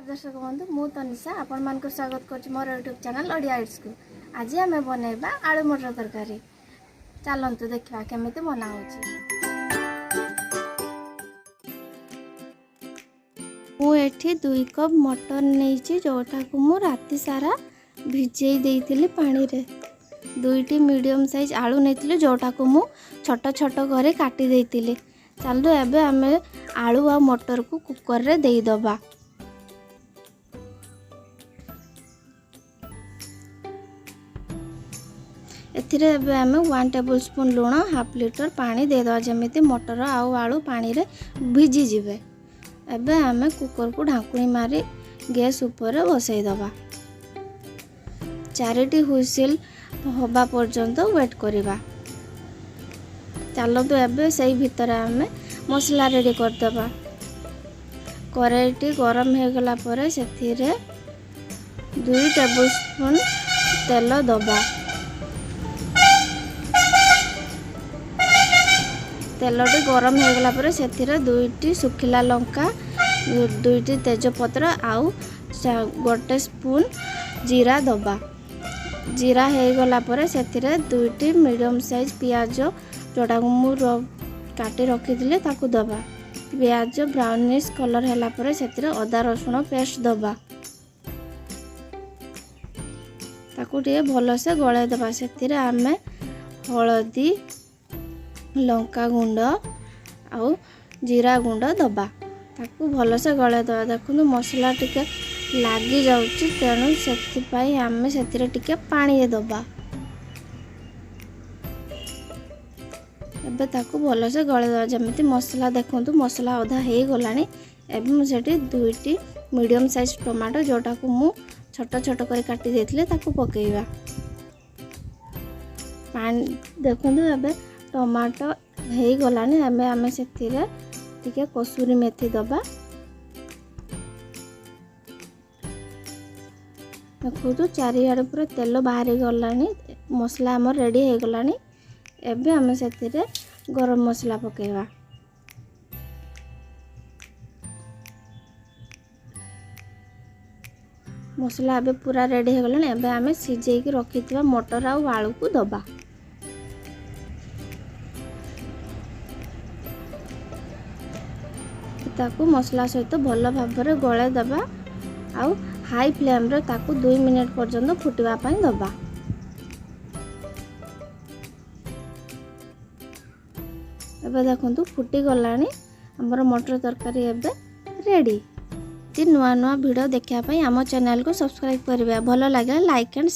दर्शक बंधु मु तनिषा आपण मान को स्वागत करछि मोर यूट्यूब चैनल ओडिया इट्स को। आज आमे बनेबा आलू मटर तरकारी। चलंतु देखिबा केमिति बना होछि। मु एठी 2 कप मटर नेछि जोटा को मु राति सारा भिजेई देइथिली पानी रे। 2टी मीडियम साइज आलू नेथिले जोटा को मु छोट छोट करे काटी देइथिली। चलु एबे आमे आलू आ मटर को कुकर रे देई दबा। एथिरे एबे आमे 1 टेबल स्पून लूण हाफ लीटर पानी दे दवा जमिति मटर आउ आलू पानी रे भिजी जिवे। एबे आमे कुकर को ढाकुणी मारी गैस ऊपर बसाई दबा। 4टी हुइसिल होबा पर्यंत वेट करिबा। चलो तो एबे सही भीतर आमे मसला रेडी कर दबा। कढ़ाईटी गरम हे गला परे सेथिरे 2 टेबल स्पून तेल दबा। तेलटी गरम हो गला परे सेथिरे 2टी सुखिला लंका 2टी तेजपत्र आउ 1 स्पून जीरा दबा। जीरा हो गला परे सेथिरे 2टी मीडियम साइज प्याज जोटा मु काटी रखी ताकू दबा। प्याज ब्राउनिश कलर हैला परे सेथिरे अदा रसुण पेस्ट दबा। ताकू टे भल से गळे दबा। सेथिरे आमे हळदी लंका गुंड आउ जीरा गुंड दबा। ताकू भल से गळे दबा। देखु मसला टिके लागी जाउची तेणु सेति पई आमे सेतिरे टिके पानी दबा। एबे ताकू भल से गळे दबा जमिति मसला देखंतु मसला आधा हे गलानी। एबे मु सेठी 2टी मीडियम साइज टमाटो जोटा को मु छोट छोट कर काटी देथिले ताकू पकेइबा। पानी देखंतु एबे टमाटो हे गलानी। एबे आमे सेतिरे टिके कसूरी मेथी दबा। देखो चारिआडे पूरा तेल बाहर गलानी। मसला हमर रेडी हे गलानी। एबे आमे सेतिरे गरम मसला पकेइबा। मसला एबे पूरा रेडी हे गलानी। एबे आमे सिजेई की रखितबा मटर आ आलू को दबा। ताकू मसला सहित भल भाबरे गळे दबा। आउ हाई फ्लेम रे ताकू 2 मिनिट पर्यंत फुटिबा पई दबा। एबे देखंतु फुटी गलानी। हमर मटर तरकारी एबे रेडी। ती नुआ नुआ वीडियो देखिया पई हमर चैनल को सब्सक्राइब करबा। भलो लागे लाइक एंड